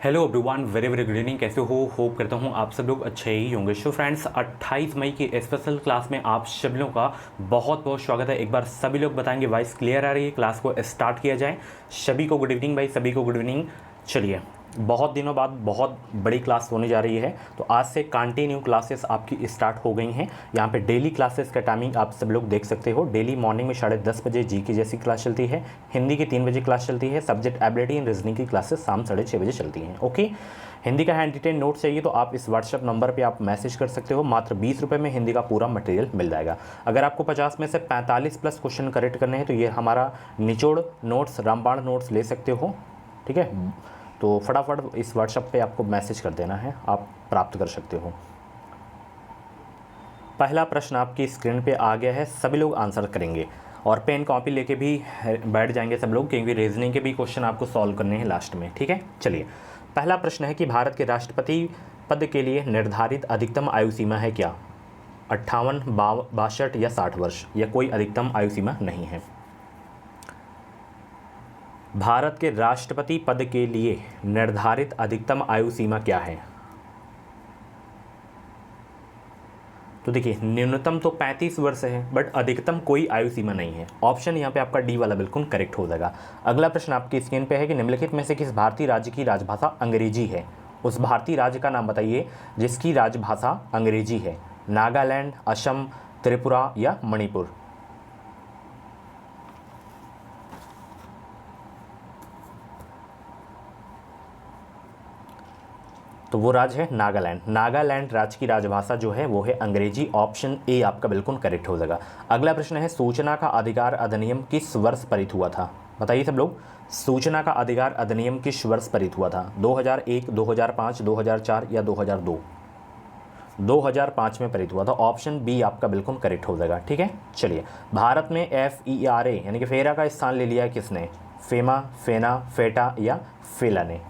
Hello everyone, very very good evening. कैसे हो? Hope करता हूँ आप सब लोग अच्छे ही होंगे। सो फ्रेंड्स, 28 मई की स्पेशल क्लास में आप सभी लोगों का बहुत बहुत स्वागत है। एक बार सभी लोग बताएंगे वॉइस क्लियर आ रही है? क्लास को स्टार्ट किया जाए। सभी को गुड इवनिंग भाई, सभी को गुड इवनिंग। चलिए, बहुत दिनों बाद बहुत बड़ी क्लास होने जा रही है, तो आज से कंटिन्यू क्लासेस आपकी स्टार्ट हो गई हैं। यहाँ पे डेली क्लासेस का टाइमिंग आप सब लोग देख सकते हो। डेली मॉर्निंग में 10:30 बजे जी की जैसी क्लास चलती है, हिंदी की 3 बजे क्लास चलती है, सब्जेक्ट एबिलिटी एंड रीजनिंग की क्लासेस शाम 6:30 बजे चलती हैं। ओके, हिंदी का हैंड रिटेन नोट चाहिए तो आप इस व्हाट्सएप नंबर पे आप मैसेज कर सकते हो। मात्र 20 रुपये में हिंदी का पूरा मटेरियल मिल जाएगा। अगर आपको 50 में से 45 प्लस क्वेश्चन करेक्ट करने हैं तो ये हमारा निचोड़ नोट्स, रामबाण नोट्स ले सकते हो। ठीक है, तो फटाफट इस व्हाट्सएप पे आपको मैसेज कर देना है, आप प्राप्त कर सकते हो। पहला प्रश्न आपकी स्क्रीन पे आ गया है, सभी लोग आंसर करेंगे और पेन कॉपी लेके भी बैठ जाएंगे सब लोग, क्योंकि रीजनिंग के भी क्वेश्चन आपको सॉल्व करने हैं लास्ट में। ठीक है, चलिए पहला प्रश्न है कि भारत के राष्ट्रपति पद के लिए निर्धारित अधिकतम आयु सीमा है क्या? 58, 62 या 60 वर्ष, या कोई अधिकतम आयु सीमा नहीं है। भारत के राष्ट्रपति पद के लिए निर्धारित अधिकतम आयु सीमा क्या है? तो देखिए, न्यूनतम तो 35 वर्ष है, बट अधिकतम कोई आयु सीमा नहीं है। ऑप्शन यहाँ पे आपका डी वाला बिल्कुल करेक्ट हो जाएगा। अगला प्रश्न आपकी स्क्रीन पे है कि निम्नलिखित में से किस भारतीय राज्य की राजभाषा अंग्रेजी है? उस भारतीय राज्य का नाम बताइए जिसकी राजभाषा अंग्रेजी है। नागालैंड, असम, त्रिपुरा या मणिपुर। तो वो राज्य है नागालैंड। नागालैंड राज्य की राजभाषा जो है वो है अंग्रेजी। ऑप्शन ए आपका बिल्कुल करेक्ट हो जाएगा। अगला प्रश्न है, सूचना का अधिकार अधिनियम किस वर्ष पारित हुआ था? बताइए सब लोग, सूचना का अधिकार अधिनियम किस वर्ष पारित हुआ था? 2001, 2005, 2004 या 2002? 2005 में पारित हुआ था। ऑप्शन बी आपका बिल्कुल करेक्ट हो जाएगा। ठीक है, चलिए, भारत में FERA यानी कि फेरा का स्थान ले लिया है किसने? फेमा, फेना, फेटा या फेला ने।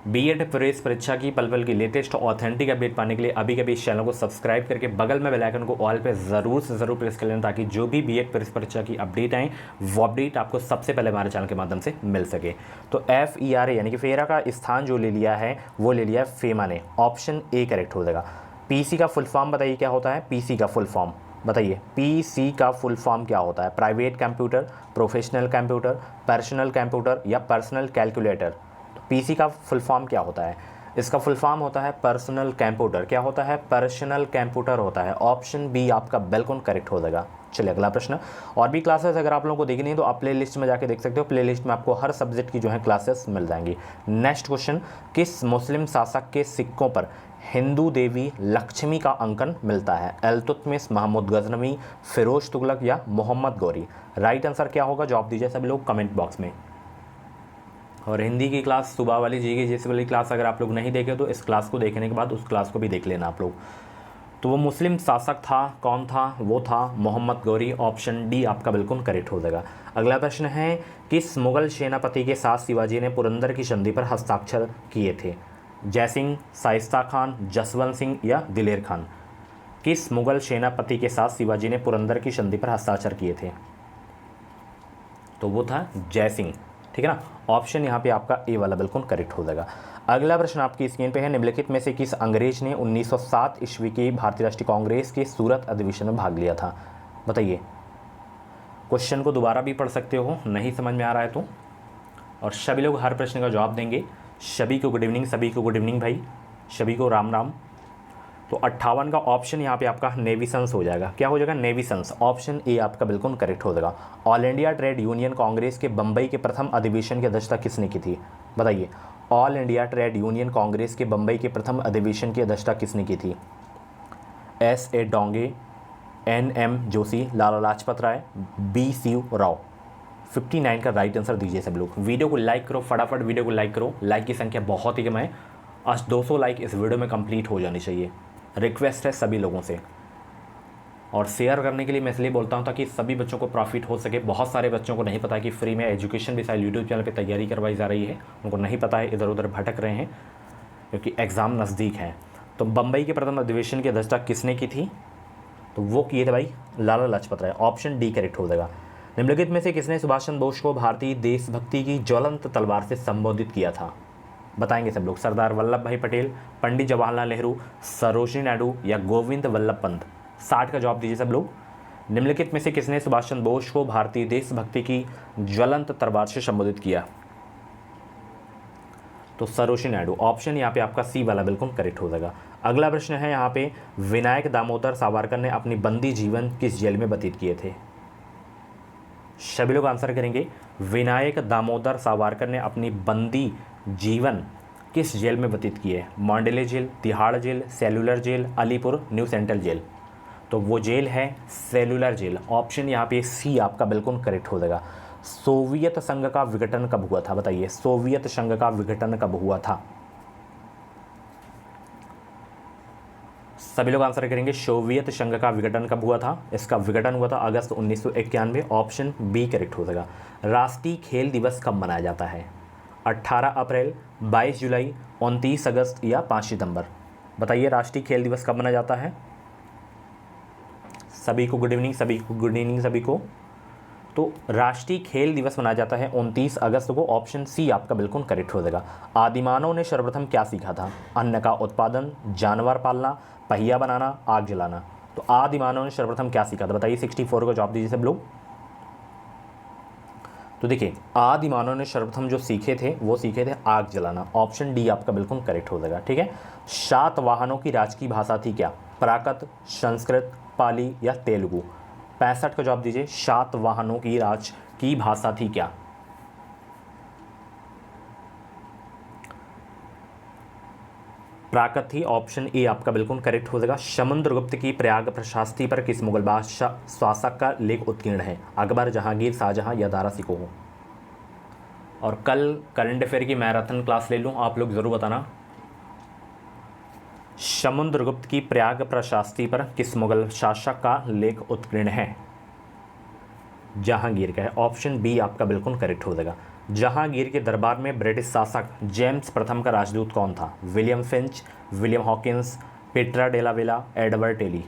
बीएड प्रवेश परीक्षा की पल पल की लेटेस्ट ऑथेंटिक अपडेट पाने के लिए अभी के इस चैनल को सब्सक्राइब करके बगल में बेल आइकन को ऑल पे ज़रूर से ज़रूर प्रेस कर लेना, ताकि जो भी बीएड प्रवेश परीक्षा की अपडेट आए वो अपडेट आपको सबसे पहले हमारे चैनल के माध्यम से मिल सके। तो FERA यानी कि फेरा का स्थान जो ले लिया है वो ले लिया है फेमा ने। ऑप्शन ए करेक्ट हो जाएगा। PC का फुल फॉर्म बताइए क्या होता है? PC का फुल फॉर्म बताइए। PC का फुल फॉर्म क्या होता है? Private computer, professional computer, personal computer या पर्सनल कैलकुलेटर। PC का फुल फॉर्म क्या होता है? इसका फुल फॉर्म होता है पर्सनल कंप्यूटर। क्या होता है? पर्सनल कंप्यूटर होता है। ऑप्शन बी आपका बिल्कुल करेक्ट हो जाएगा। चलिए अगला प्रश्न। और भी क्लासेस अगर आप लोगों को देखनी है तो आप प्ले लिस्ट में जाके देख सकते हो। प्ले लिस्ट में आपको हर सब्जेक्ट की जो है क्लासेस मिल जाएंगी। नेक्स्ट क्वेश्चन, किस मुस्लिम शासक के सिक्कों पर हिंदू देवी लक्ष्मी का अंकन मिलता है? इल्तुतमिश, महमूद गजनवी, फिरोज तुगलक या मोहम्मद गौरी? राइट आंसर क्या होगा? जवाब दीजिए सभी लोग कमेंट बॉक्स में। और हिंदी की क्लास सुबह वाली, जी की जैसे वाली क्लास अगर आप लोग नहीं देखे तो इस क्लास को देखने के बाद उस क्लास को भी देख लेना आप लोग। तो वो मुस्लिम शासक था, कौन था? वो था मोहम्मद गौरी। ऑप्शन डी आपका बिल्कुल करेक्ट हो जाएगा। अगला प्रश्न है, किस मुगल सेनापति के साथ शिवाजी ने पुरंदर की संधि पर हस्ताक्षर किए थे? जयसिंह, शाइस्ता खान, जसवंत सिंह या दिलेर खान? किस मुगल सेनापति के साथ शिवाजी ने पुरंदर की संधि पर हस्ताक्षर किए थे? तो वो था जयसिंह। ठीक है ना, ऑप्शन यहाँ पे आपका ए वाला बिल्कुल करेक्ट हो जाएगा। अगला प्रश्न आपकी स्क्रीन पे है, निम्नलिखित में से किस अंग्रेज ने 1907 ईस्वी की भारतीय राष्ट्रीय कांग्रेस के सूरत अधिवेशन में भाग लिया था? बताइए। क्वेश्चन को दोबारा भी पढ़ सकते हो, नहीं समझ में आ रहा है तो। और सभी लोग हर प्रश्न का जवाब देंगे। सभी को गुड इवनिंग, सभी को गुड इवनिंग भाई, सभी को राम राम। तो 58 का ऑप्शन यहाँ पे आपका नेवी सन्स हो जाएगा। क्या हो जाएगा? Navy sons. ऑप्शन ए आपका बिल्कुल करेक्ट हो जाएगा। All India trade union Congress के बम्बई के प्रथम अधिवेशन की अध्यक्षता किसने की थी? बताइए। All India trade union Congress के बम्बई के प्रथम अधिवेशन की अध्यक्षता किसने की थी? S.A. डोंगे, N.M. जोशी, लाला लाजपत राय, B.C. राव? 59 का राइट आंसर दीजिए सब लोग। वीडियो को लाइक करो, फटाफट वीडियो को लाइक करो। लाइक की संख्या बहुत ही कम है, आज 200 लाइक इस वीडियो में कंप्लीट हो जानी चाहिए। रिक्वेस्ट है सभी लोगों से। और शेयर करने के लिए मैं इसलिए बोलता हूँ ताकि सभी बच्चों को प्रॉफिट हो सके। बहुत सारे बच्चों को नहीं पता कि फ्री में एजुकेशन भी शायद यूट्यूब चैनल पे तैयारी करवाई जा रही है, उनको नहीं पता है, इधर उधर भटक रहे हैं क्योंकि एग्ज़ाम नज़दीक है। तो बम्बई के प्रथम अधिवेशन की अध्यक्षता किसने की थी? तो वो किए थे भाई Lala Lajpat Rai. Option D correct हो जाएगा। निम्नलिखित में से किसने सुभाष चंद्र बोस को भारतीय देशभक्ति की ज्वलंत तलवार से संबोधित किया था? बताएंगे सब लोग। सरदार वल्लभ भाई पटेल, पंडित जवाहरलाल नेहरू, सरोजिनी नायडू या गोविंद वल्लभ पंत। 60 का जवाब दीजिए सब लोग। निम्नलिखित में से किसने सुभाष चंद्र बोस को भारतीय देशभक्ति की ज्वलंत तलवार से संबोधित किया? तो सरोजिनी नायडू। ऑप्शन यहाँ पे आपका सी वाला बिल्कुल करेक्ट हो जाएगा। अगला प्रश्न है यहाँ पे, विनायक दामोदर सावरकर ने अपनी बंदी जीवन किस जेल में व्यतीत किए थे? सभी लोग आंसर करेंगे। विनायक दामोदर सावरकर ने अपनी बंदी जीवन किस जेल में व्यतीत किए? Mandalay jail, Tihar jail, cellular jail, Alipur new central jail. तो वो जेल है सेलुलर जेल। ऑप्शन यहाँ पे सी आपका बिल्कुल करेक्ट हो जाएगा। सोवियत संघ का विघटन कब हुआ था? बताइए, सोवियत संघ का विघटन कब हुआ था? सभी लोग आंसर करेंगे। सोवियत संघ का विघटन कब हुआ था? इसका विघटन हुआ था अगस्त 1991। ऑप्शन बी करेक्ट हो जाएगा। राष्ट्रीय खेल दिवस कब मनाया जाता है? 18 अप्रैल, 22 जुलाई, 29 अगस्त या 5 सितंबर? बताइए, राष्ट्रीय खेल दिवस कब मनाया जाता है? सभी को गुड इवनिंग, सभी को गुड इवनिंग, सभी को। तो राष्ट्रीय खेल दिवस मनाया जाता है 29 अगस्त को। ऑप्शन सी आपका बिल्कुल करेक्ट हो जाएगा। आदिमानव ने सर्वप्रथम क्या सीखा था? अन्न का उत्पादन, जानवर पालना, पहिया बनाना, आग जलाना। तो आदिमानव ने सर्वप्रथम क्या सीखा था? बताइए, 64 को जवाब दीजिए सब लोग। तो देखिए, आदिमानव ने सर्वप्रथम जो सीखे थे वो सीखे थे आग जलाना। ऑप्शन डी आपका बिल्कुल करेक्ट हो जाएगा। ठीक है। सातवाहनों की राजकीय भाषा थी क्या? प्राकृत, संस्कृत, पाली या तेलुगु? 65 का जवाब दीजिए। सातवाहनों की राज की भाषा थी क्या? प्राकृत थी। ऑप्शन ए आपका बिल्कुल करेक्ट हो जाएगा। समुद्रगुप्त की प्रयाग प्रशास्ति पर किस मुगल बादशाह शासक का लेख उत्कीर्ण है? अकबर, जहांगीर, शाहजहां या दारा सिकोह? और कल करंट अफेयर की मैराथन क्लास ले लूँ, आप लोग ज़रूर बताना। समुद्रगुप्त की प्रयाग प्रशास्ति पर किस मुगल शासक का लेख उत्कीर्ण है? जहांगीर का है। ऑप्शन बी आपका बिल्कुल करेक्ट हो जाएगा। जहांगीर के दरबार में ब्रिटिश शासक जेम्स प्रथम का राजदूत कौन था? William Finch, William Hawkins, Peter Della Valle, Edward tele?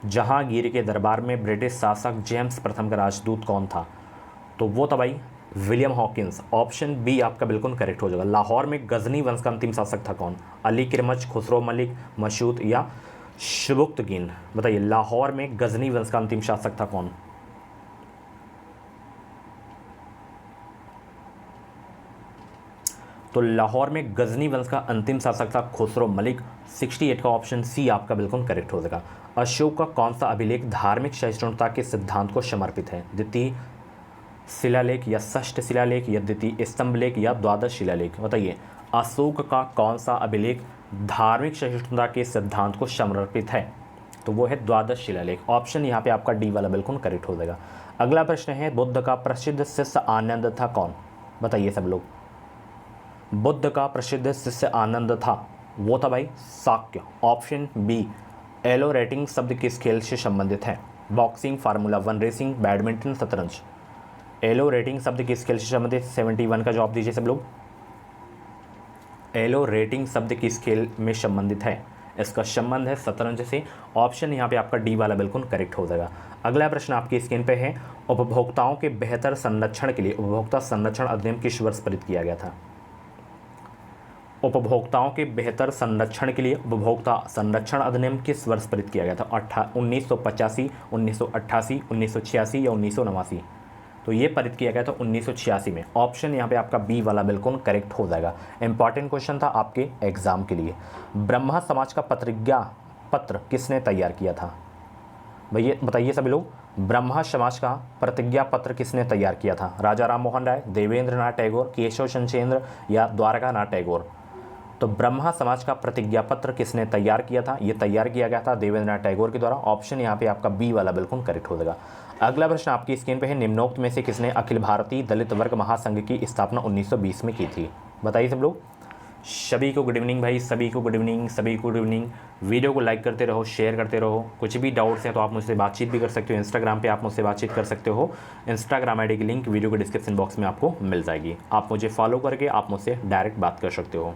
Jahangir के दरबार में ब्रिटिश शासक जेम्स प्रथम का राजदूत कौन था? तो वो था भाई विलियम हॉकिंस। ऑप्शन बी आपका बिल्कुल करेक्ट हो जाएगा। लाहौर में गजनी वंश का अंतिम शासक था कौन? अली किरमच, खुसरो मलिक, मशहूद या शुबुक्तगीन? बताइए, लाहौर में गजनी वंश का अंतिम शासक था कौन? तो लाहौर में गजनी वंश का अंतिम शासक था खुसरो मलिक। 68 का ऑप्शन सी आपका बिल्कुल करेक्ट हो जाएगा। अशोक का कौन सा अभिलेख धार्मिक सहिष्णुता के सिद्धांत को समर्पित है? द्वितीय शिलालेख या षष्ठ शिलालेख या द्वितीय स्तंभ लेख या द्वादश शिलालेख? बताइए, अशोक का कौन सा अभिलेख धार्मिक सहिष्णुता के सिद्धांत को समर्पित है? तो वो है द्वादश शिलालेख। ऑप्शन यहाँ पे आपका डी वाला बिल्कुल करेक्ट हो जाएगा। अगला प्रश्न है, बुद्ध का प्रसिद्ध शिष्य आनंद था कौन? बताइए सब लोग। बुद्ध का प्रसिद्ध शिष्य आनंद था, वो था भाई शाक्य। Option B. एलो रेटिंग शब्द किस खेल से संबंधित है? Boxing, formula one racing, badminton, शतरंज? एलो रेटिंग शब्द किस खेल से संबंधित? 71 का जवाब दीजिए सब लोग। एलो रेटिंग शब्द किस खेल में संबंधित है? इसका संबंध है शतरंज से। ऑप्शन यहाँ पे आपका डी वाला बिल्कुल करेक्ट हो जाएगा। अगला प्रश्न आपकी स्क्रीन पे है, उपभोक्ताओं के बेहतर संरक्षण के लिए उपभोक्ता संरक्षण अधिनियम किस वर्ष पारित किया गया था? उपभोक्ताओं के बेहतर संरक्षण के लिए उपभोक्ता संरक्षण अधिनियम किस वर्ष पारित किया गया था? 1985, 1988, 1986 या 1989? तो ये पारित किया गया था 1986 में। ऑप्शन यहाँ पे आपका बी वाला बिल्कुल करेक्ट हो जाएगा। इंपॉर्टेंट क्वेश्चन था आपके एग्जाम के लिए। ब्रह्मा समाज का प्रतिज्ञा पत्र किसने तैयार किया था? भैया बताइए सभी लोग, ब्रह्मा समाज का प्रतिज्ञा पत्र किसने तैयार किया था? राजा राम मोहन राय, देवेंद्र नाथ टैगोर, केशव चंद्र या द्वारका नाथ टैगोर? तो ब्रह्मा समाज का प्रतिज्ञा पत्र किसने तैयार किया था? ये तैयार किया गया था देवेंद्र नाथ टैगोर के द्वारा। ऑप्शन यहाँ पे आपका बी वाला बिल्कुल करेक्ट हो जाएगा। अगला प्रश्न आपकी स्क्रीन पे है, निम्नोक्त में से किसने अखिल भारतीय दलित वर्ग महासंघ की स्थापना 1920 में की थी? बताइए सब लोग। सभी को गुड इवनिंग भाई, सभी को गुड इवनिंग, सभी को गुड इवनिंग। वीडियो को लाइक करते रहो, शेयर करते रहो। कुछ भी डाउट्स हैं तो आप मुझसे बातचीत भी कर सकते हो। इंस्टाग्राम पे आप मुझसे बातचीत कर सकते हो। इंस्टाग्राम आईडी की लिंक वीडियो के डिस्क्रिप्शन बॉक्स में आपको मिल जाएगी। आप मुझे फॉलो करके आप मुझसे डायरेक्ट बात कर सकते हो।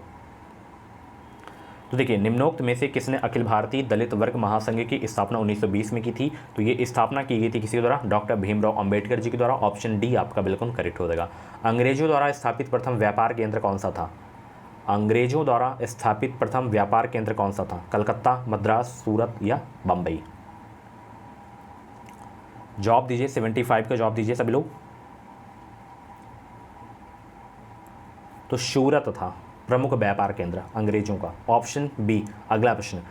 तो देखिए, निम्नोक्त में से किसने अखिल भारतीय दलित वर्ग महासंघ की स्थापना 1920 में की थी? तो ये स्थापना की गई थी किसी द्वारा? डॉक्टर भीमराव अंबेडकर जी के द्वारा। ऑप्शन डी आपका बिल्कुल करेक्ट हो जाएगा। अंग्रेजों द्वारा स्थापित प्रथम व्यापार केंद्र कौन सा था? अंग्रेजों द्वारा स्थापित प्रथम व्यापार केंद्र कौन सा था? कलकत्ता, मद्रास, सूरत या बम्बई? जवाब दीजिए, 75 का जवाब दीजिए सभी लोग। तो सूरत था प्रमुख व्यापार केंद्र अंग्रेजों का। Option B. अगला प्रश्न,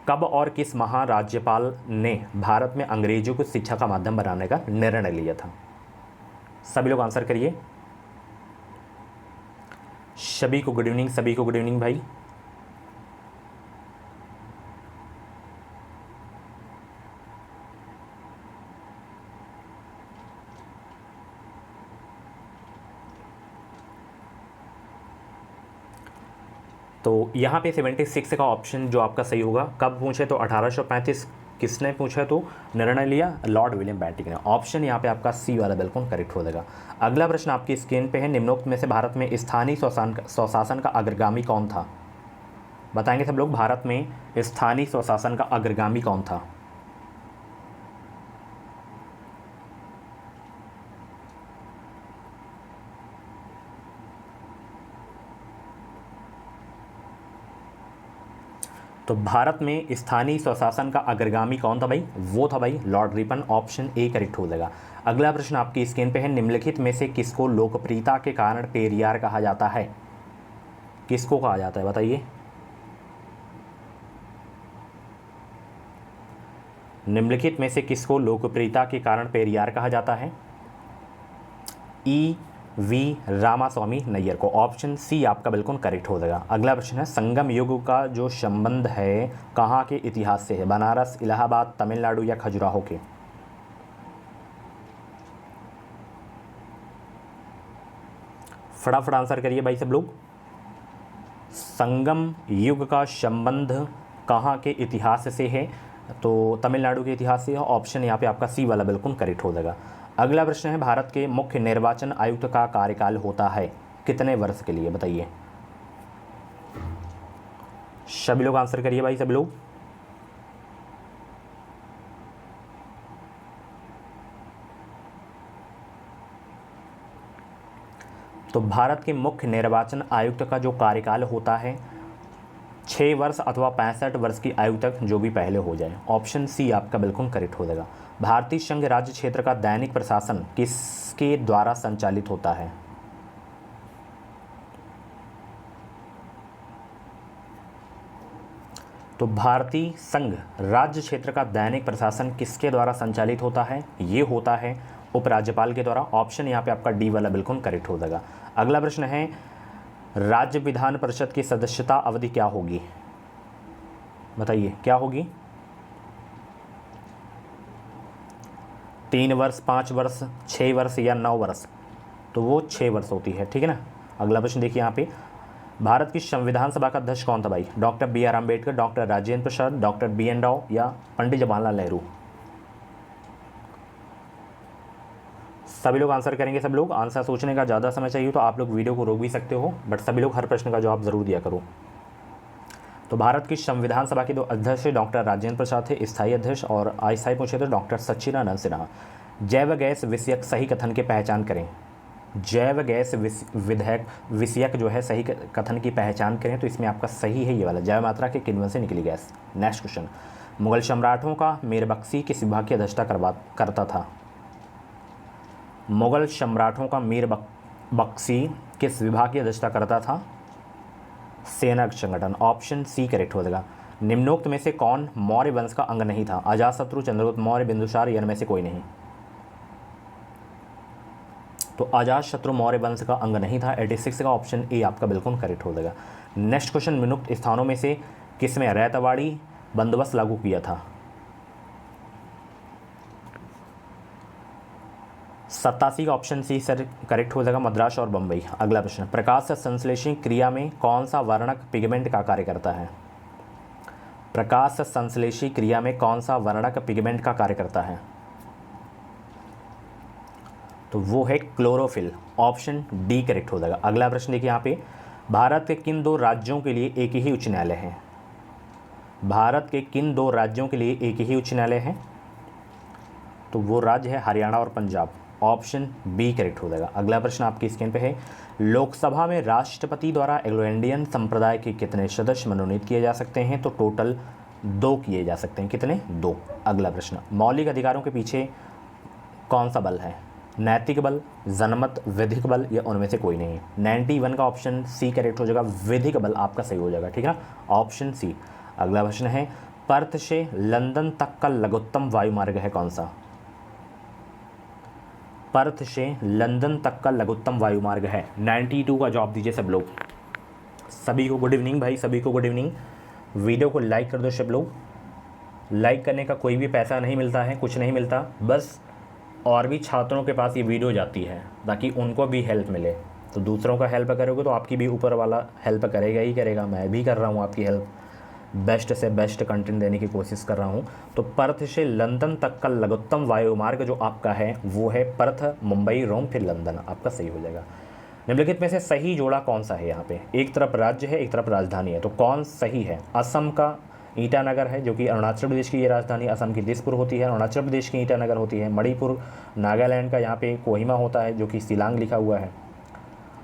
कब और किस महाराज्यपाल ने भारत में अंग्रेजों को शिक्षा का माध्यम बनाने का निर्णय लिया था? सभी लोग आंसर करिए। सभी को गुड इवनिंग, सभी को गुड इवनिंग भाई। तो यहाँ पे 76 का ऑप्शन जो आपका सही होगा। कब पूछे तो 1835। किसने पूछा तो निर्णय लिया? लॉर्ड विलियम बेंटिक ने। ऑप्शन यहाँ पे आपका सी वाला बिल्कुल करेक्ट हो जाएगा। अगला प्रश्न आपकी स्क्रीन पे है, निम्नोक्त में से भारत में स्थानीय स्वशासन का अग्रगामी कौन था? बताएंगे सब लोग, भारत में स्थानीय स्वशासन का अग्रगामी कौन था? तो भारत में स्थानीय स्वशासन का अग्रगामी कौन था भाई? वो था भाई Lord Ripon. Option A correct हो जाएगा। अगला प्रश्न आपकी स्क्रीन पे है, निम्नलिखित में से किसको लोकप्रियता के कारण पेरियार कहा जाता है? किसको कहा जाता है बताइए? निम्नलिखित में से किसको लोकप्रियता के कारण पेरियार कहा जाता है? ई वी रामास्वामी नैयर को। ऑप्शन सी आपका बिल्कुल करेक्ट हो जाएगा। अगला प्रश्न है, संगम युग का जो संबंध है कहाँ के इतिहास से है? बनारस, इलाहाबाद, तमिलनाडु या खजुराहो के? फटाफट आंसर करिए भाई सब लोग। संगम युग का संबंध कहाँ के इतिहास से है? तो तमिलनाडु के इतिहास से है। ऑप्शन यहाँ पे आपका सी वाला बिल्कुल करेक्ट हो जाएगा। अगला प्रश्न है, भारत के मुख्य निर्वाचन आयुक्त का कार्यकाल होता है कितने वर्ष के लिए? बताइए। सभी लोग आंसर करिए भाई सभी लोग। तो भारत के मुख्य निर्वाचन आयुक्त का जो कार्यकाल होता है 6 वर्ष अथवा 65 वर्ष की आयु तक, जो भी पहले हो जाए। ऑप्शन सी आपका बिल्कुल करेक्ट हो जाएगा। भारतीय संघ राज्य क्षेत्र का दैनिक प्रशासन किसके द्वारा संचालित होता है? तो भारतीय संघ राज्य क्षेत्र का दैनिक प्रशासन किसके द्वारा संचालित होता है? ये होता है उपराज्यपाल के द्वारा। ऑप्शन यहाँ पे आपका डी वाला बिल्कुल करेक्ट हो जाएगा। अगला प्रश्न है, राज्य विधान परिषद की सदस्यता अवधि क्या होगी? बताइए क्या होगी? 3 वर्ष, 5 वर्ष, 6 वर्ष या 9 वर्ष? तो वो 6 वर्ष होती है, ठीक है ना। अगला प्रश्न देखिए यहाँ पे, भारत की संविधान सभा का अध्यक्ष कौन था भाई? Doctor B R Ambedkar, doctor Rajendra Prasad, doctor B N Rau या पंडित जवाहरलाल नेहरू? सभी लोग आंसर करेंगे। सब लोग आंसर सोचने का ज़्यादा समय चाहिए तो आप लोग वीडियो को रोक भी सकते हो, बट सभी लोग हर प्रश्न का जवाब ज़रूर दिया करो। तो भारत की संविधान सभा के 2 अध्यक्ष डॉक्टर राजेंद्र प्रसाद थे स्थायी अध्यक्ष, और अस्थायी पूछे तो डॉक्टर सच्चिदानंद सिन्हा। जैव गैस विषयक सही कथन की पहचान करें। जैव गैस विधेयक विषयक जो है सही कथन की पहचान करें, तो इसमें आपका सही है ये वाला, जैव मात्रा के किण्वन से निकली गैस। नेक्स्ट क्वेश्चन, मुगल सम्राटों का मीरबख्शी किस विभाग की अध्यक्षता करता था? मुगल सम्राटों का मीरबख्शी किस विभाग की अध्यक्षता करता था? सेना संगठन। ऑप्शन सी करेक्ट हो जाएगा। निम्नोक्त में से कौन मौर्य वंश का अंग नहीं था? अजातशत्रु, चंद्रगुप्त मौर्य, बिंदुसार या इनमें से कोई नहीं? तो अजातशत्रु मौर्य वंश का अंग नहीं था। 86 का ऑप्शन ए आपका बिल्कुल करेक्ट हो जाएगा। नेक्स्ट क्वेश्चन, निम्नोक्त स्थानों में से किसमें रैतवाड़ी बंदोबस्त लागू किया था? 87 का ऑप्शन सी सर करेक्ट हो जाएगा, मद्रास और बम्बई। अगला प्रश्न, प्रकाश संश्लेषण क्रिया में कौन सा वर्णक पिगमेंट का कार्य करता है? प्रकाश संश्लेषी क्रिया में कौन सा वर्णक पिगमेंट का कार्य करता है? तो वो है क्लोरोफिल। ऑप्शन डी करेक्ट हो जाएगा। अगला प्रश्न देखिए यहाँ पे, भारत के किन 2 राज्यों के लिए एक ही उच्च न्यायालय है? भारत के किन 2 राज्यों के लिए एक ही उच्च न्यायालय है? तो वो राज्य है हरियाणा और पंजाब। ऑप्शन बी करेक्ट हो जाएगा। अगला प्रश्न आपकी स्क्रीन पे है, लोकसभा में राष्ट्रपति द्वारा एंग्लो इंडियन संप्रदाय के कितने सदस्य मनोनीत किए जा सकते हैं? तो टोटल 2 किए जा सकते हैं। कितने? 2। अगला प्रश्न, मौलिक अधिकारों के पीछे कौन सा बल है? नैतिक बल, जनमत, विधिक बल या उनमें से कोई नहीं है? 91 का ऑप्शन सी करेक्ट हो जाएगा, विधिक बल आपका सही हो जाएगा। ठीक है, ऑप्शन सी। अगला प्रश्न है, पर्थ से लंदन तक का लघुत्तम वायुमार्ग है कौन सा? पर्थ से लंदन तक का लघुत्तम वायुमार्ग है 92 का जवाब दीजिए सब लोग। सभी को गुड इवनिंग भाई, सभी को गुड इवनिंग। वीडियो को लाइक कर दो सब लोग। लाइक करने का कोई भी पैसा नहीं मिलता है, कुछ नहीं मिलता, बस और भी छात्रों के पास ये वीडियो जाती है ताकि उनको भी हेल्प मिले। तो दूसरों का हेल्प करोगे तो आपकी भी ऊपर वाला हेल्प करेगा ही करेगा। मैं भी कर रहा हूँ आपकी हेल्प, बेस्ट से बेस्ट कंटेंट देने की कोशिश कर रहा हूँ। तो पर्थ से लंदन तक का लघुत्तम वायुमार्ग जो आपका है वो है पर्थ, मुंबई, रोम, फिर लंदन, आपका सही हो जाएगा। निम्नलिखित में से सही जोड़ा कौन सा है? यहाँ पे एक तरफ राज्य है, एक तरफ राजधानी है, तो कौन सही है? असम का ईटानगर है जो कि अरुणाचल प्रदेश की ये राजधानी, असम की दिसपुर होती है, अरुणाचल प्रदेश की ईटानगर होती है। मणिपुर नागालैंड का यहाँ पे कोहिमा होता है जो कि शिलांग लिखा हुआ है।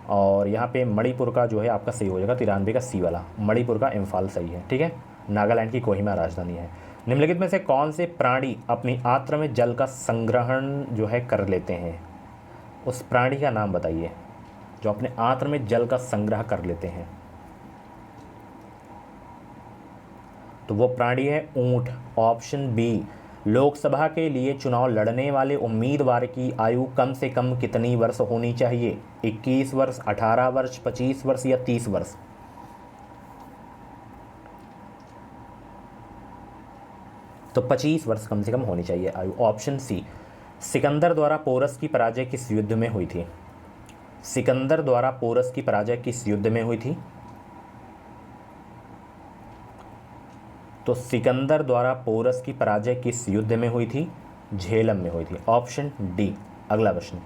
और यहाँ पे मणिपुर का जो है आपका सही हो जाएगा 93 का सी वाला, मणिपुर का इम्फाल सही है। ठीक है, नागालैंड की कोहिमा राजधानी है। निम्नलिखित में से कौन से प्राणी अपनी आंत्र में जल का संग्रहण जो है कर लेते हैं? उस प्राणी का नाम बताइए जो अपने आंत्र में जल का संग्रह कर लेते हैं। तो वो प्राणी है ऊंट, ऑप्शन बी। लोकसभा के लिए चुनाव लड़ने वाले उम्मीदवार की आयु कम से कम कितनी वर्ष होनी चाहिए? 21 वर्ष, 18 वर्ष, 25 वर्ष या 30 वर्ष? तो 25 वर्ष कम से कम होनी चाहिए आयु, ऑप्शन सी। सिकंदर द्वारा पोरस की पराजय किस युद्ध में हुई थी? सिकंदर द्वारा पोरस की पराजय किस युद्ध में हुई थी? तो सिकंदर द्वारा पोरस की पराजय किस युद्ध में हुई थी? झेलम में हुई थी, ऑप्शन डी। अगला प्रश्न,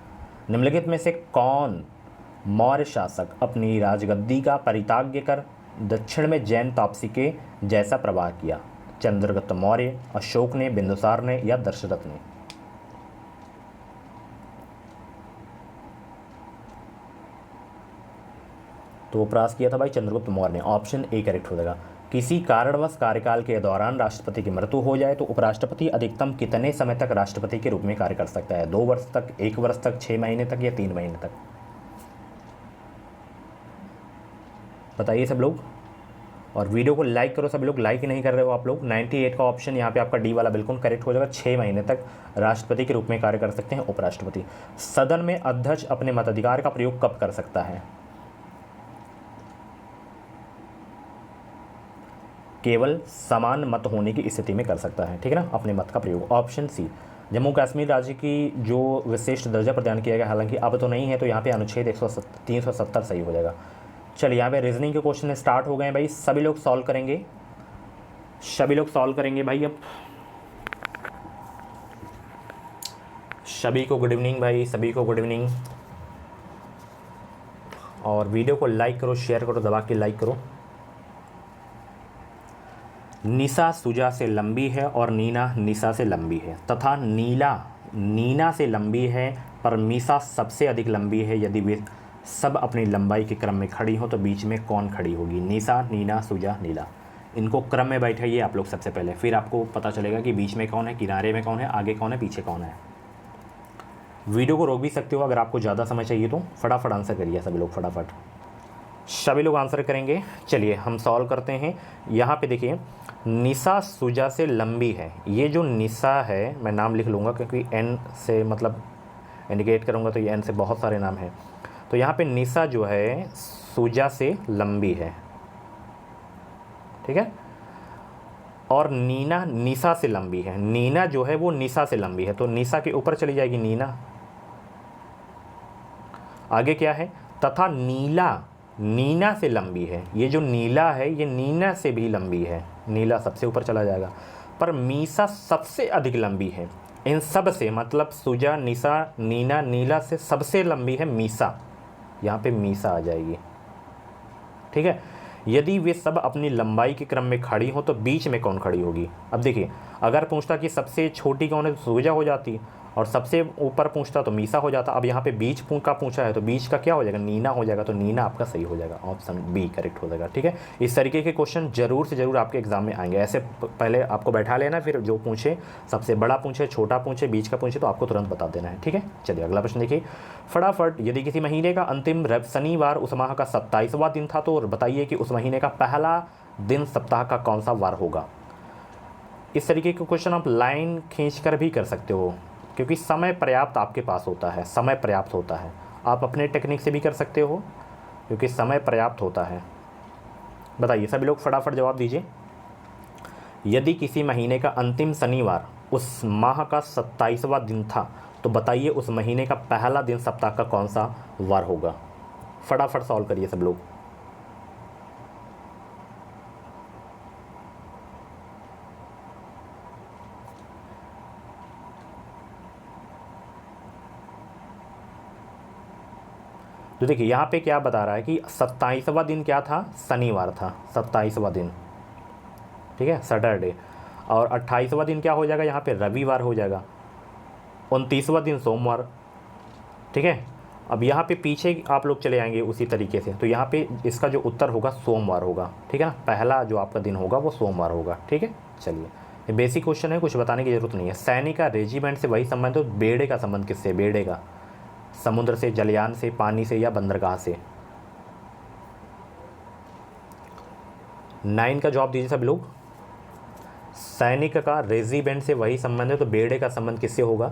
निम्नलिखित में से कौन मौर्य शासक अपनी राजगद्दी का परित्याग कर दक्षिण में जैन तापसी के जैसा प्रवाह किया? चंद्रगुप्त मौर्य, अशोक ने, बिंदुसार ने या दशरथ ने? तो वो प्रयास किया था भाई चंद्रगुप्त मौर्य ने, ऑप्शन ए करेक्ट हो जाएगा। किसी कारणवश कार्यकाल के दौरान राष्ट्रपति की मृत्यु हो जाए तो उपराष्ट्रपति अधिकतम कितने समय तक राष्ट्रपति के रूप में कार्य कर सकता है? 2 वर्ष तक, 1 वर्ष तक, 6 महीने तक या 3 महीने तक? बताइए सब लोग। और वीडियो को लाइक करो सब लोग, लाइक ही नहीं कर रहे हो आप लोग। 98 का ऑप्शन यहाँ पे आपका डी वाला बिल्कुल करेक्ट हो जाएगा। 6 महीने तक राष्ट्रपति के रूप में कार्य कर सकते हैं उपराष्ट्रपति। सदन में अध्यक्ष अपने मताधिकार का प्रयोग कब कर सकता है? केवल समान मत होने की स्थिति में कर सकता है, ठीक है ना, अपने मत का प्रयोग, ऑप्शन सी। जम्मू कश्मीर राज्य की जो विशिष्ट दर्जा प्रदान किया गया, हालांकि अब तो नहीं है, तो यहाँ पे अनुच्छेद 370 सही हो जाएगा। चलिए यहाँ पे रीजनिंग के क्वेश्चन स्टार्ट हो गए हैं भाई, सभी लोग सॉल्व करेंगे, सभी लोग सॉल्व करेंगे भाई। अब सभी को गुड इवनिंग भाई, सभी को गुड इवनिंग। और वीडियो को लाइक करो, शेयर करो, दबा के लाइक करो। निशा सुजा से लंबी है और नीना निशा से लंबी है, तथा नीला नीना से लंबी है पर मीसा सबसे अधिक लंबी है। यदि वे सब अपनी लंबाई के क्रम में खड़ी हो तो बीच में कौन खड़ी होगी? निशा, नीना, सुजा, नीला। इनको क्रम में बैठाइए आप लोग सबसे पहले, फिर आपको पता चलेगा कि बीच में कौन है, किनारे में कौन है, आगे कौन है, पीछे कौन है। वीडियो को रोक भी सकते हो अगर आपको ज़्यादा समय चाहिए तो। फटाफट आंसर करिए सभी लोग, फटाफट सभी लोग आंसर करेंगे। चलिए हम सॉल्व करते हैं। यहाँ पे देखिए, निशा सुजा से लंबी है, ये जो निशा है मैं नाम लिख लूँगा क्योंकि एन से मतलब इंडिकेट करूँगा तो ये एन से बहुत सारे नाम हैं। तो यहाँ पे निशा जो है सुजा से लंबी है, ठीक है, और नीना निशा से लंबी है। नीना जो है वो निशा से लंबी है, तो निशा के ऊपर चली जाएगी नीना। आगे क्या है? तथा नीला नीना से लंबी है। ये जो नीला है ये नीना से भी लंबी है, नीला सबसे ऊपर चला जाएगा। पर मीसा सबसे अधिक लंबी है इन सब से, मतलब सुजा, निशा, नीना, नीला से सबसे लंबी है मीसा, यहाँ पे मीसा आ जाएगी, ठीक है। यदि वे सब अपनी लंबाई के क्रम में खड़ी हो तो बीच में कौन खड़ी होगी? अब देखिए, अगर पूछता कि सबसे छोटी कौन है तो सुजा हो जाती, और सबसे ऊपर पूछता तो मीसा हो जाता। अब यहाँ पे बीच का पूछा है तो बीच का क्या हो जाएगा, नीना हो जाएगा। तो नीना आपका सही हो जाएगा, ऑप्शन बी करेक्ट हो जाएगा। ठीक है, इस तरीके के क्वेश्चन जरूर से जरूर आपके एग्जाम में आएंगे। ऐसे पहले आपको बैठा लेना, फिर जो पूछे, सबसे बड़ा पूछे, छोटा पूछे, बीच का पूछे, तो आपको तुरंत बता देना है। ठीक है, चलिए अगला प्रश्न देखिए फटाफट। यदि किसी महीने का अंतिम शनिवार उस माह का 27वां दिन था तो बताइए कि उस महीने का पहला दिन सप्ताह का कौन सा वार होगा। इस तरीके के क्वेश्चन आप लाइन खींचकर भी कर सकते हो, क्योंकि समय पर्याप्त आपके पास होता है, समय पर्याप्त होता है। आप अपने टेक्निक से भी कर सकते हो, क्योंकि समय पर्याप्त होता है। बताइए सभी लोग फटाफट जवाब दीजिए। यदि किसी महीने का अंतिम शनिवार उस माह का 27वां दिन था तो बताइए उस महीने का पहला दिन सप्ताह का कौन सा वार होगा। फटाफट सॉल्व करिए सब लोग। तो देखिए यहाँ पे क्या बता रहा है कि 27वां दिन क्या था, शनिवार था, 27वां दिन। ठीक है, सैटरडे। और 28वां दिन क्या हो जाएगा, यहाँ पे रविवार हो जाएगा। 29वां दिन सोमवार। ठीक है, अब यहाँ पे पीछे आप लोग चले आएंगे उसी तरीके से, तो यहाँ पे इसका जो उत्तर होगा सोमवार होगा। ठीक है ना, पहला जो आपका दिन होगा वो सोमवार होगा। ठीक है, चलिए ये बेसिक क्वेश्चन है, कुछ बताने की जरूरत नहीं है। सैनिक का रेजिमेंट से वही संबंध है, बेड़े का संबंध किससे, बेड़े का समुद्र से, जलयान से, पानी से या बंदरगाह से। 9 का जवाब दीजिए सब लोग। सैनिक का रेजिमेंट से वही संबंध है, तो बेड़े का संबंध किससे होगा।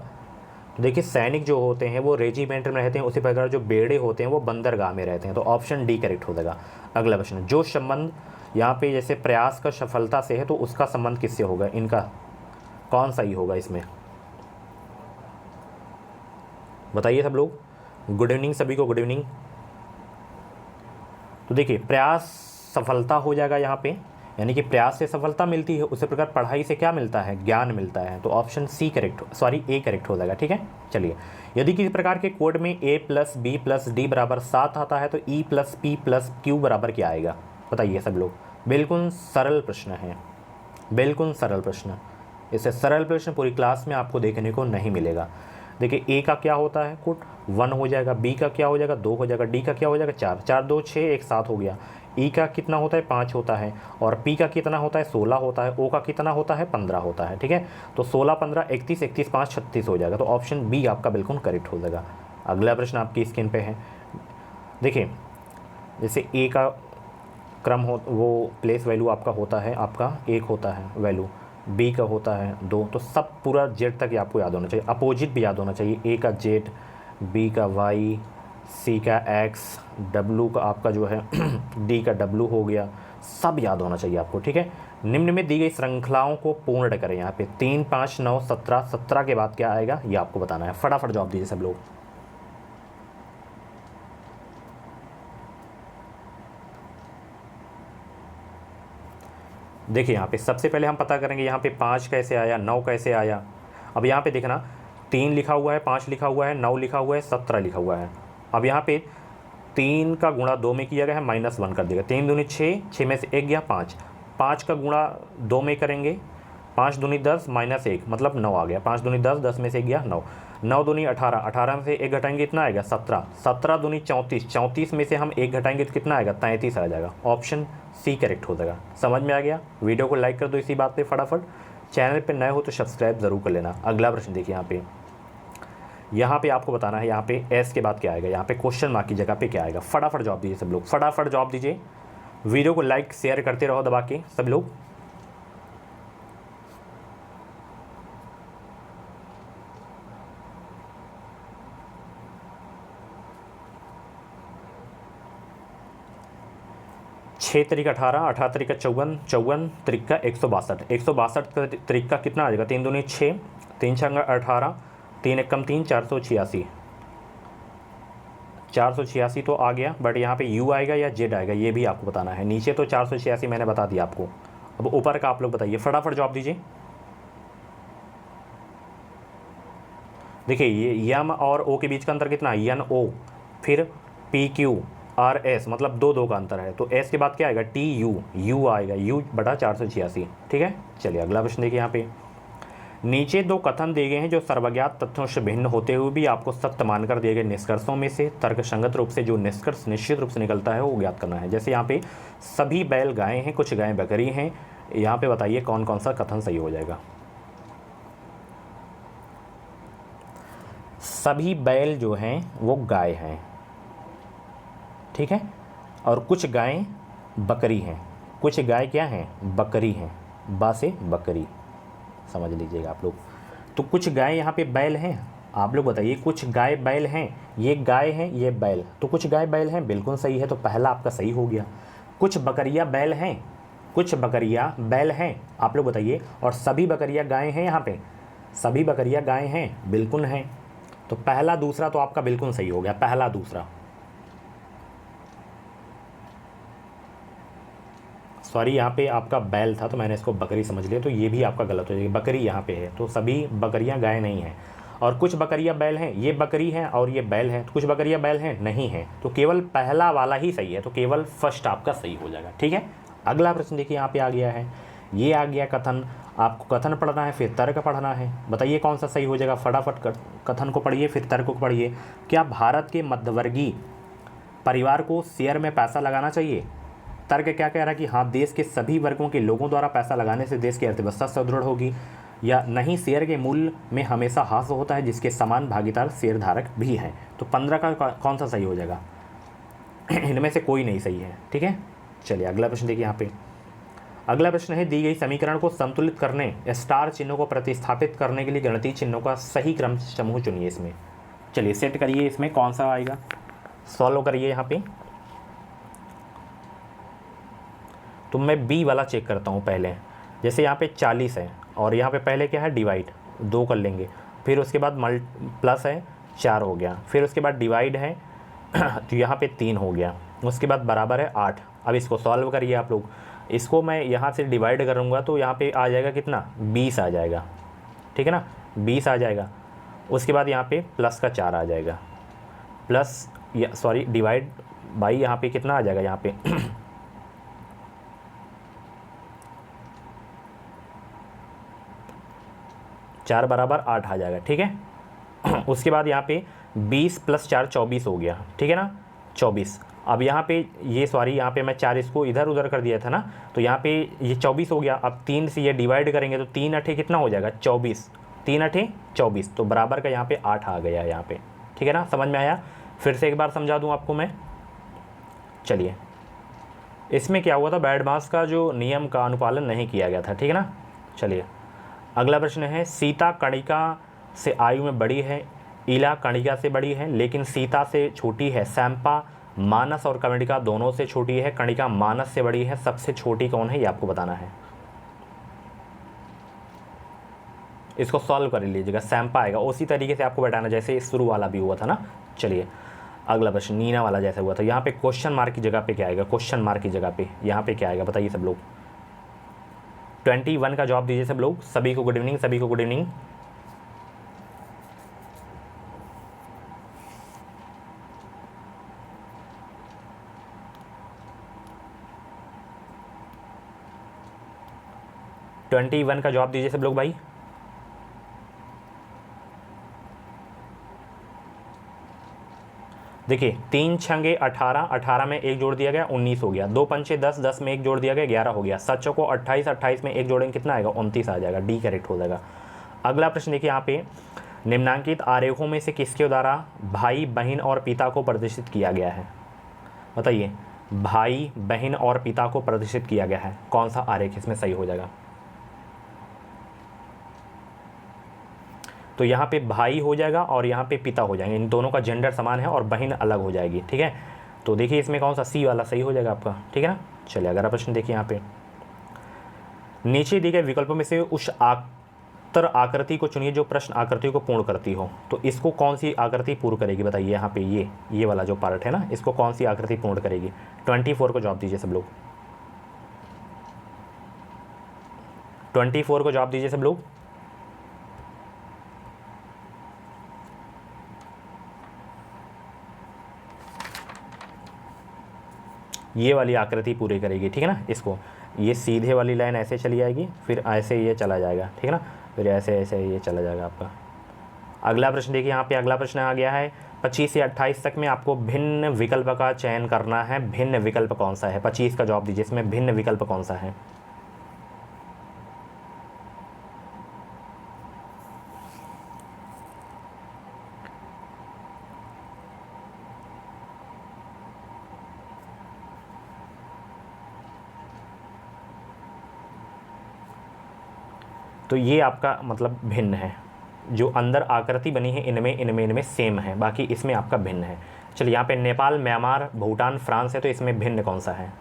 तो देखिए सैनिक जो होते हैं वो रेजिमेंट में रहते हैं, उसी प्रकार जो बेड़े होते हैं वो बंदरगाह में रहते हैं। तो ऑप्शन डी करेक्ट हो जाएगा। अगला प्रश्न, जो संबंध यहाँ पे जैसे प्रयास का सफलता से है तो उसका संबंध किससे होगा, इनका कौन सही होगा इसमें, बताइए सब लोग। गुड इवनिंग सभी को, गुड इवनिंग। तो देखिए प्रयास सफलता हो जाएगा यहाँ पे, यानी कि प्रयास से सफलता मिलती है, उसी प्रकार पढ़ाई से क्या मिलता है, ज्ञान मिलता है। तो option C correct, sorry A correct हो जाएगा। ठीक है, चलिए यदि किसी प्रकार के कोड में a + b + d = 7 आता है तो e + p + q बराबर क्या आएगा, बताइए सब लोग। बिल्कुल सरल प्रश्न है, बिल्कुल सरल प्रश्न। इससे सरल प्रश्न पूरी क्लास में आपको देखने को नहीं मिलेगा। देखिए ए का क्या होता है कोड 1 हो जाएगा, बी का क्या हो जाएगा 2 हो जाएगा, डी का क्या हो जाएगा 4, 4 2 6 1 7 हो गया। ई का कितना होता है 5 होता है, और पी का कितना होता है 16 होता है, ओ का कितना होता है 15 होता है। ठीक है, तो 16 15 31 31 5 36 हो जाएगा। तो ऑप्शन बी आपका बिल्कुल करेक्ट हो जाएगा। अगला प्रश्न आपकी स्क्रीन पे है। देखिए जैसे ए का क्रम हो, वो प्लेस वैल्यू आपका होता है, आपका 1 होता है वैल्यू, बी का होता है 2, तो सब पूरा जेड तक आपको याद होना चाहिए। अपोजिट भी याद होना चाहिए, ए का जेड, बी का वाई, सी का एक्स, डब्लू का आपका जो है डी का डब्लू हो गया, सब याद होना चाहिए आपको। ठीक है, निम्न में दी गई श्रृंखलाओं को पूर्ण करें। यहाँ पे 3 5 9 17, 17 के बाद क्या आएगा ये आपको बताना है। फटाफट जवाब दीजिए सब लोग। देखिए यहाँ पे सबसे पहले हम पता करेंगे यहाँ पे 5 कैसे आया, 9 कैसे आया। अब यहाँ पे देखना 3 लिखा हुआ है, 5 लिखा हुआ है, 9 लिखा हुआ है, 17 लिखा हुआ है। अब यहाँ पे 3 का गुणा 2 में किया गया है, -1 कर देगा। 3 दूनी 6, 6 में से 1 गया 5, 5 का गुणा 2 में करेंगे, 5 दूनी 10 -1 मतलब 9 आ गया। 5 दूनी 10, 10 में से 1 गया 9, 9 दूनी 18, 18 में से 1 घटाएंगे कितना आएगा 17, 17 दूनी 34, 34 में से हम 1 घटाएंगे तो कितना आएगा 33 आ जाएगा। ऑप्शन सी करेक्ट हो जाएगा। समझ में आ गया। वीडियो को लाइक कर दो इसी बात पे फटाफट। चैनल पे नए हो तो सब्सक्राइब ज़रूर कर लेना। अगला प्रश्न देखिए यहाँ पे आपको बताना है, यहाँ पे एस के बाद क्या आएगा, यहाँ पे क्वेश्चन मार्क की जगह पे क्या आएगा। फटाफट जवाब दीजिए सब लोग, फटाफट जवाब दीजिए। वीडियो को लाइक शेयर करते रहो दबा के सब लोग। छः तरीका 18, 18 तरीका 54, 54 तरीका 162, 162 तरीका कितना आ जाएगा 3 दूनी 6, 3 6 18, 3 1 3, 486, 486 तो आ गया। बट यहाँ पे यू आएगा या जेड आएगा ये भी आपको बताना है। नीचे तो 486 मैंने बता दिया आपको, अब ऊपर का आप लोग बताइए। फटाफट जवाब दीजिए। देखिए ये यम और ओ के बीच का अंतर कितना है, यन ओ, फिर पी क्यू आर एस, मतलब 2 2 का अंतर है। तो एस के बाद क्या आएगा टी यू, यू आएगा, यू बटा 486। ठीक है, चलिए अगला प्रश्न देखिए यहाँ पे। नीचे दो कथन दिए गए हैं जो सर्वज्ञात तथ्यों से भिन्न होते हुए भी आपको सत्य मानकर दिए गए निष्कर्षों में से तर्कसंगत रूप से जो निष्कर्ष निश्चित रूप से निकलता है वो ज्ञात करना है। जैसे यहाँ पे सभी बैल गाय हैं, कुछ गायें बकरी हैं, यहाँ पे बताइए कौन कौन सा कथन सही हो जाएगा। सभी बैल जो हैं वो गाय हैं, ठीक है, और कुछ गायें बकरी हैं। कुछ गाय क्या हैं? बकरी हैं, बा से बकरी, समझ लीजिएगा आप लोग। तो कुछ गाय यहाँ पे बैल हैं, आप लोग बताइए कुछ गाय बैल हैं, ये गाय हैं ये बैल, तो कुछ गाय बैल हैं, बिल्कुल सही है, तो पहला आपका सही हो गया। कुछ बकरियाँ बैल हैं, कुछ बकरियाँ बैल हैं, आप लोग बताइए, और सभी बकरियाँ गाय हैं, यहाँ पे सभी बकरियाँ गाय हैं, बिल्कुल हैं, तो पहला दूसरा तो आपका बिल्कुल सही हो गया, पहला दूसरा। सॉरी, यहाँ पे आपका बैल था तो मैंने इसको बकरी समझ लिया, तो ये भी आपका गलत हो जाएगा, बकरी यहाँ पे है, तो सभी बकरियाँ गाय नहीं हैं। और कुछ बकरियाँ बैल हैं, ये बकरी हैं और ये बैल हैं, तो कुछ बकरियाँ बैल हैं नहीं हैं, तो केवल पहला वाला ही सही है, तो केवल फर्स्ट आपका सही हो जाएगा, ठीक है। अगला प्रश्न देखिए यहाँ पे आ गया है, ये आ गया कथन, आपको कथन पढ़ना है फिर तर्क पढ़ना है, बताइए कौन सा सही हो जाएगा। फटाफट कथन को पढ़िए फिर तर्क को पढ़िए। क्या भारत के मध्यवर्गीय परिवार को शेयर में पैसा लगाना चाहिए? तर्क क्या कह रहा है कि हाँ, देश के सभी वर्गों के लोगों द्वारा पैसा लगाने से देश की अर्थव्यवस्था सुदृढ़ होगी। या नहीं, शेयर के मूल्य में हमेशा ह्रास होता है जिसके समान भागीदार शेयरधारक भी हैं। तो 15 का कौन सा सही हो जाएगा? इनमें से कोई नहीं सही है, ठीक है। चलिए अगला प्रश्न देखिए यहाँ पे। अगला प्रश्न है, दी गई समीकरण को संतुलित करने स्टार चिन्हों को प्रतिस्थापित करने के लिए गणितीय चिन्हों का सही क्रम समूह चुनिए। इसमें चलिए सेट करिए, इसमें कौन सा आएगा, सॉल्व करिए यहाँ पे। तो मैं बी वाला चेक करता हूँ पहले। जैसे यहाँ पे 40 है और यहाँ पे पहले क्या है, डिवाइड 2 कर लेंगे, फिर उसके बाद प्लस है 4 हो गया, फिर उसके बाद डिवाइड है तो यहाँ पे 3 हो गया, उसके बाद बराबर है 8। अब इसको सॉल्व करिए आप लोग। इसको मैं यहाँ से डिवाइड करूँगा तो यहाँ पे आ जाएगा कितना, 20 आ जाएगा, ठीक है ना, 20 आ जाएगा। उसके बाद यहाँ पे प्लस का 4 आ जाएगा, प्लस सॉरी डिवाइड बाई यहाँ पे कितना आ जाएगा, यहाँ पे 4 बराबर 8 आ जाएगा, ठीक है। उसके बाद यहाँ पे 20 प्लस 4 24 हो गया, ठीक है ना, 24। अब यहाँ पे ये सॉरी यहाँ पे मैं 4 इसको इधर उधर कर दिया था ना, तो यहाँ पे ये 24 हो गया। अब 3 से ये डिवाइड करेंगे तो 3 अठे कितना हो जाएगा, 24, 3 अठे 24, तो बराबर का यहाँ पे 8 आ गया यहाँ पे, ठीक है ना, समझ में आया। फिर से एक बार समझा दूँ आपको मैं। चलिए, इसमें क्या हुआ था, बैडमास का जो नियम का अनुपालन नहीं किया गया था, ठीक है ना। चलिए अगला प्रश्न है, सीता कणिका से आयु में बड़ी है, इला कणिका से बड़ी है लेकिन सीता से छोटी है, सैंपा मानस और कणिका दोनों से छोटी है, कणिका मानस से बड़ी है, सबसे छोटी कौन है ये आपको बताना है। इसको सॉल्व कर लीजिएगा, सैंपा आएगा, उसी तरीके से आपको बताना जैसे शुरू वाला भी हुआ था ना। चलिए अगला प्रश्न नीना वाला जैसे हुआ था, यहाँ पे क्वेश्चन मार्क की जगह पे क्या आएगा, क्वेश्चन मार्क की जगह पे यहाँ पे क्या आएगा, बताइए सब लोग। 21 का जवाब दीजिए सब लोग। सभी को गुड इवनिंग, सभी को गुड इवनिंग। ट्वेंटी 21 का जवाब दीजिए सब लोग भाई। देखिए 3 छंगे 18, 18 में 1 जोड़ दिया गया 19 हो गया, 2 पंचे 10, 10 में 1 जोड़ दिया गया 11 हो गया, सचों को 28, 28 में 1 जोड़ेंगे कितना आएगा, 29 आ जाएगा, डी करेक्ट हो जाएगा। अगला प्रश्न देखिए यहाँ पे, निम्नांकित आरेखों में से किसके द्वारा भाई बहन और पिता को प्रदर्शित किया गया है, बताइए। भाई बहन और पिता को प्रदर्शित किया गया है, कौन सा आरेख इसमें सही हो जाएगा। तो यहाँ पे भाई हो जाएगा और यहाँ पे पिता हो जाएंगे, इन दोनों का जेंडर समान है और बहन अलग हो जाएगी, ठीक है। तो देखिए इसमें कौन सा, सी वाला सही हो जाएगा आपका, ठीक है ना। चलिए अगला प्रश्न देखिए यहाँ पे, नीचे दिए गए विकल्पों में से उस उत्तर आकृति को चुनिए जो प्रश्न आकृति को पूर्ण करती हो। तो इसको कौन सी आकृति पूर्ण करेगी बताइए, यहाँ पे ये वाला जो पार्ट है ना, इसको कौन सी आकृति पूर्ण करेगी। 24 को जवाब दीजिए सब लोग, 24 को जवाब दीजिए सब लोग। ये वाली आकृति पूरी करेगी, ठीक है ना। इसको ये सीधे वाली लाइन ऐसे चली जाएगी, फिर ऐसे ये चला जाएगा, ठीक है ना। फिर ऐसे ऐसे ये चला जाएगा आपका। अगला प्रश्न देखिए, यहाँ पे अगला प्रश्न आ गया है 25 से 28 तक में आपको भिन्न विकल्प का चयन करना है। भिन्न विकल्प कौन सा है? 25 का जवाब दीजिए, इसमें भिन्न विकल्प कौन सा है? तो ये आपका मतलब भिन्न है, जो अंदर आकृति बनी है इनमें सेम है, बाकी इसमें आपका भिन्न है। चलिए यहाँ पे नेपाल, म्यांमार, भूटान, फ्रांस है, तो इसमें भिन्न कौन सा है?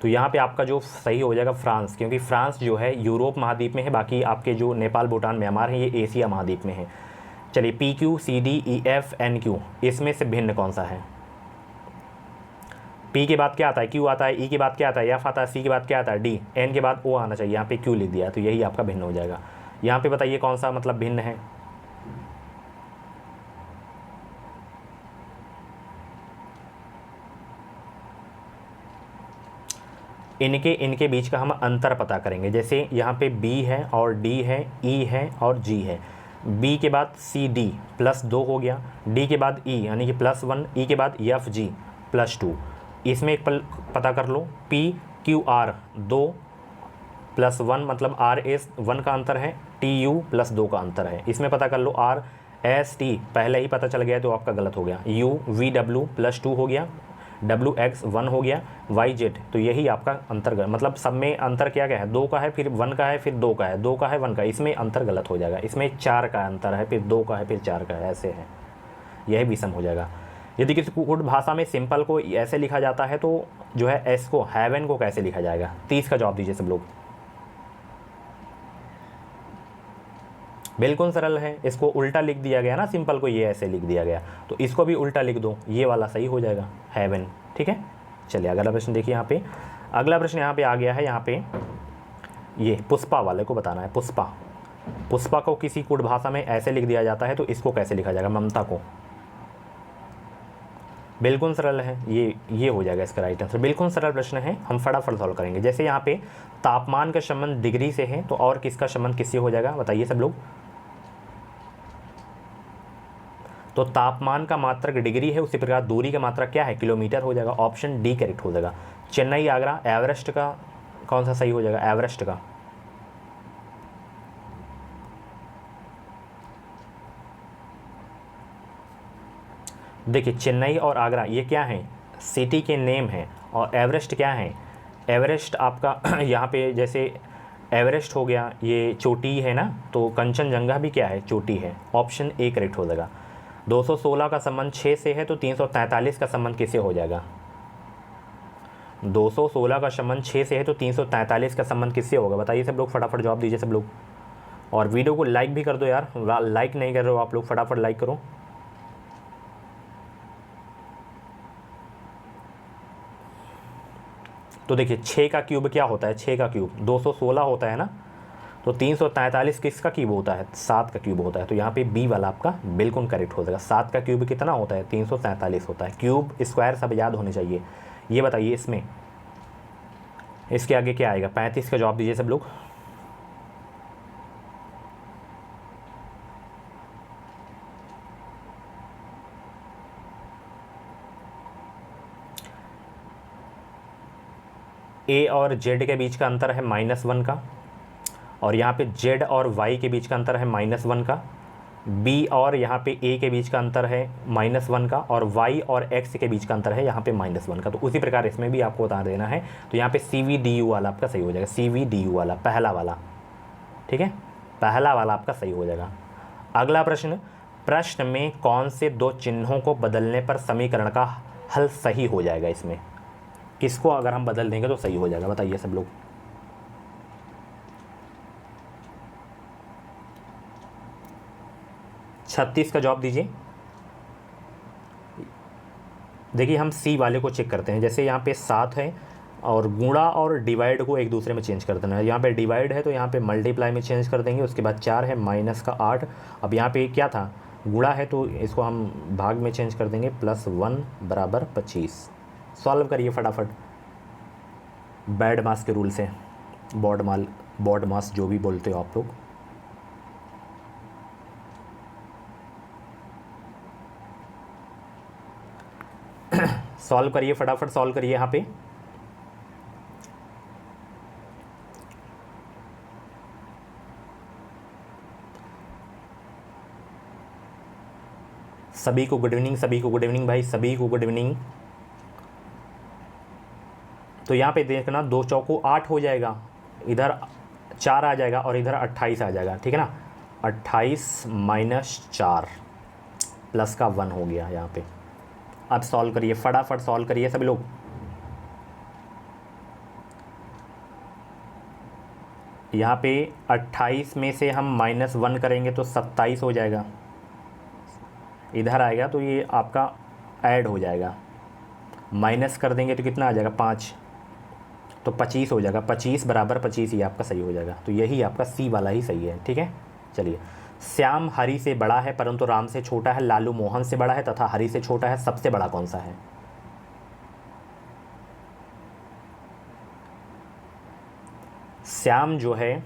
तो यहाँ पे आपका जो सही हो जाएगा फ्रांस, क्योंकि फ्रांस जो है यूरोप महाद्वीप में है, बाकी आपके जो नेपाल, भूटान, म्यांमार है ये एशिया महाद्वीप में है। चलिए P Q C D E F N Q, इसमें से भिन्न कौन सा है? पी के बाद क्या आता है? क्यू आता है। ई के बाद क्या आता है? एफ आता है। सी के बाद क्या आता है? डी। एन के बाद ओ आना चाहिए, यहाँ पे क्यू लिख दिया, तो यही आपका भिन्न हो जाएगा। यहाँ पे बताइए कौन सा मतलब भिन्न है? इनके बीच का हम अंतर पता करेंगे। जैसे यहाँ पे बी है और डी है, ई है और जी है। बी के बाद सी डी +2 हो गया, डी के बाद ई यानी कि +1, ई के बाद एफ जी +2। इसमें एक पल पता कर लो, पी क्यू आर 2 +1 मतलब आर एस 1 का अंतर है, टी यू +2 का अंतर है। इसमें पता कर लो आर एस टी पहले ही पता चल गया तो आपका गलत हो गया। यू वी डब्ल्यू +2 हो गया, डब्ल्यू एक्स 1 हो गया, वाई जेड, तो यही आपका अंतर मतलब सब में अंतर क्या क्या है? 2 का है, फिर 1 का है, फिर 2 का है, 2 का है, 1 का है, इसमें अंतर गलत हो जाएगा। इसमें 4 का अंतर है, फिर 2 का है, फिर 4 का है, ऐसे है, यह भी सम हो जाएगा। यदि किसी कोड भाषा में सिंपल को ऐसे लिखा जाता है तो जो है एस को हैवन को कैसे लिखा जाएगा? 30 का जवाब दीजिए सब लोग। बिल्कुल सरल है, इसको उल्टा लिख दिया गया ना, सिंपल को ये ऐसे लिख दिया गया, तो इसको भी उल्टा लिख दो, ये वाला सही हो जाएगा, हैवन। ठीक है, चलिए अगला प्रश्न देखिए। यहाँ पे अगला प्रश्न यहाँ पे आ गया है, यहाँ पे ये पुष्पा वाले को बताना है। पुष्पा को किसी कुट भाषा में ऐसे लिख दिया जाता है तो इसको कैसे लिखा जाएगा? ममता को। बिल्कुल सरल है, ये हो जाएगा इसका राइट आंसर। बिल्कुल सरल प्रश्न है, हम फटाफट सॉल्व करेंगे। जैसे यहाँ पे तापमान का संबंध डिग्री से है, तो और किसका संबंध किससे हो जाएगा? बताइए सब लोग। तो तापमान का मात्रक डिग्री है, उसी प्रकार दूरी का मात्रक क्या है? किलोमीटर हो जाएगा। ऑप्शन डी करेक्ट हो जाएगा। चेन्नई, आगरा, एवरेस्ट का कौन सा सही हो जाएगा? एवरेस्ट का। देखिए चेन्नई और आगरा ये क्या है? सिटी के नेम हैं, और एवरेस्ट क्या है? एवरेस्ट आपका यहाँ पे जैसे एवरेस्ट हो गया, ये चोटी है ना, तो कंचनजंगा भी क्या है? चोटी है। ऑप्शन ए करेक्ट हो जाएगा। 216 का संबंध 6 से है, तो 343 का संबंध किससे हो जाएगा? 216 का संबंध 6 से है, तो 343 का संबंध किससे होगा? बताइए सब लोग, फटाफट जवाब दीजिए सब लोग। और वीडियो को लाइक भी कर दो यार, लाइक नहीं कर रहे हो आप लोग, फटाफट लाइक करो। तो देखिए 6 का क्यूब क्या होता है? 6 का क्यूब 216 होता है ना, तो 343 किसका क्यूब होता है? 7 का क्यूब होता है। तो यहाँ पे बी वाला आपका बिल्कुल करेक्ट हो जाएगा। 7 का क्यूब कितना होता है? 343 होता है। क्यूब स्क्वायर सब याद होने चाहिए। ये बताइए इसमें इसके आगे क्या आएगा? 35 का जवाब दीजिए सब लोग। ए और जेड के बीच का अंतर है -1 का, और यहाँ पे जेड और वाई के बीच का अंतर है -1 का। बी और यहाँ पे ए के बीच का अंतर है -1 का, और वाई और एक्स के बीच का अंतर है यहाँ पे -1 का। तो उसी प्रकार इसमें भी आपको बता देना है। तो यहाँ पे CVDU वाला आपका सही हो जाएगा। CVDU वाला पहला वाला, ठीक है, पहला वाला आपका सही हो जाएगा। अगला प्रश्न में कौन से 2 चिन्हों को बदलने पर समीकरण का हल सही हो जाएगा? इसमें किसको अगर हम बदल देंगे तो सही हो जाएगा? बताइए सब लोग। छत्तीस का जवाब दीजिए। देखिए हम सी वाले को चेक करते हैं। जैसे यहाँ पे 7 है, और गुणा और डिवाइड को एक दूसरे में चेंज कर देना है। यहाँ पे डिवाइड है तो यहाँ पे मल्टीप्लाई में चेंज कर देंगे। उसके बाद 4 है, -8। अब यहाँ पे क्या था? गुणा है तो इसको हम भाग में चेंज कर देंगे, +1 बराबर 25। सॉल्व करिए फटाफट बैड मास के रूल से, बॉड मास जो भी बोलते हो आप लोग। सॉल्व करिए फटाफट, सॉल्व करिए यहाँ पे। सभी को गुड इवनिंग, सभी को गुड इवनिंग भाई, सभी को गुड इवनिंग। तो यहाँ पे देखना 2 चौको 8 हो जाएगा, इधर 4 आ जाएगा और इधर 28 आ जाएगा, ठीक है ना। 28 - 4 प्लस का 1 हो गया यहाँ पे। अब सॉल्व करिए फटाफट, सॉल्व करिए सभी लोग। यहाँ पे 28 में से हम -1 करेंगे तो 27 हो जाएगा, इधर आएगा तो ये आपका ऐड हो जाएगा, माइनस कर देंगे तो कितना आ जाएगा 5, तो 25 हो जाएगा। 25 बराबर 25 ये आपका सही हो जाएगा। तो यही आपका सी वाला ही सही है, ठीक है। चलिए, श्याम हरि से बड़ा है परंतु राम से छोटा है, लालू मोहन से बड़ा है तथा हरि से छोटा है, सबसे बड़ा कौन सा है? श्याम जो है,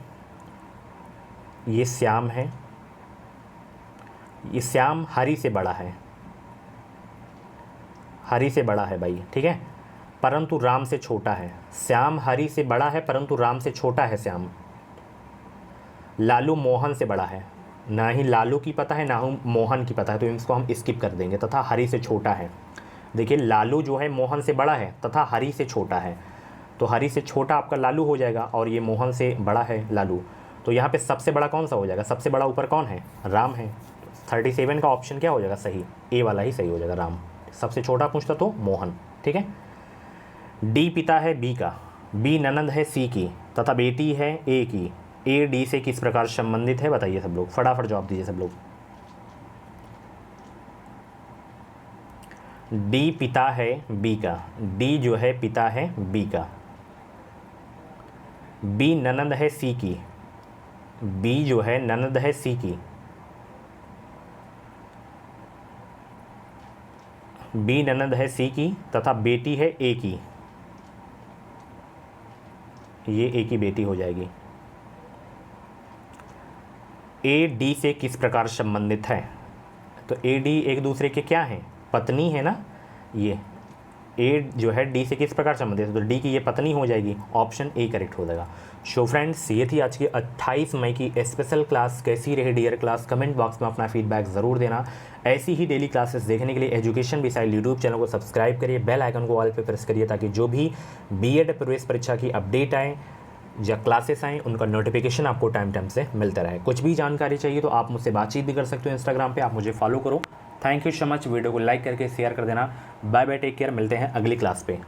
ये श्याम है, ये श्याम हरि से बड़ा है, हरि से बड़ा है भाई, ठीक है, परंतु राम से छोटा है। श्याम हरि से बड़ा है परंतु राम से छोटा है श्याम। लालू मोहन से बड़ा है, ना ही लालू की पता है ना ही मोहन की पता है, तो इसको हम स्किप कर देंगे। तथा हरि से छोटा है, देखिए लालू जो है मोहन से बड़ा है तथा हरि से छोटा है, तो हरि से छोटा आपका लालू हो जाएगा और ये मोहन से बड़ा है लालू। तो यहाँ पे सबसे बड़ा कौन सा हो जाएगा? सबसे बड़ा ऊपर कौन है? राम है। 37 का ऑप्शन क्या हो जाएगा? सही, ए वाला ही सही हो जाएगा, राम। सबसे छोटा पूछता तो मोहन, ठीक है। डी पिता है बी का, बी ननंद है सी की तथा बेटी है ए की, ए डी से किस प्रकार संबंधित है? बताइए सब लोग, फटाफट जवाब दीजिए सब लोग। डी पिता है बी का, डी जो है पिता है बी का, बी ननंद है सी की, बी जो है ननंद है सी की, बी ननंद है सी की तथा बेटी है ए की, ये ए की बेटी हो जाएगी। ए डी से किस प्रकार संबंधित है? तो ए डी एक दूसरे के क्या हैं? पत्नी है ना। ये ए जो है डी से किस प्रकार संबंधित है? तो डी की ये पत्नी हो जाएगी, ऑप्शन ए करेक्ट हो जाएगा। सो फ्रेंड्स, ये थी आज की 28 मई की स्पेशल क्लास। कैसी रही डियर क्लास? कमेंट बॉक्स में अपना फीडबैक ज़रूर देना। ऐसी ही डेली क्लासेस देखने के लिए एजुकेशन विसाइल यूट्यूब चैनल को सब्सक्राइब करिए, बेल आइकन को ऑल पे प्रेस करिए ताकि जो भी बीएड प्रवेश परीक्षा की अपडेट आए या क्लासेस आएँ उनका नोटिफिकेशन आपको टाइम से मिलता रहे। कुछ भी जानकारी चाहिए तो आप मुझसे बातचीत भी कर सकते हो इंस्टाग्राम पे, आप मुझे फॉलो करो। Thank you so much. Video को लाइक करके शेयर कर देना। बाय बाय, टेक केयर, मिलते हैं अगली क्लास पे।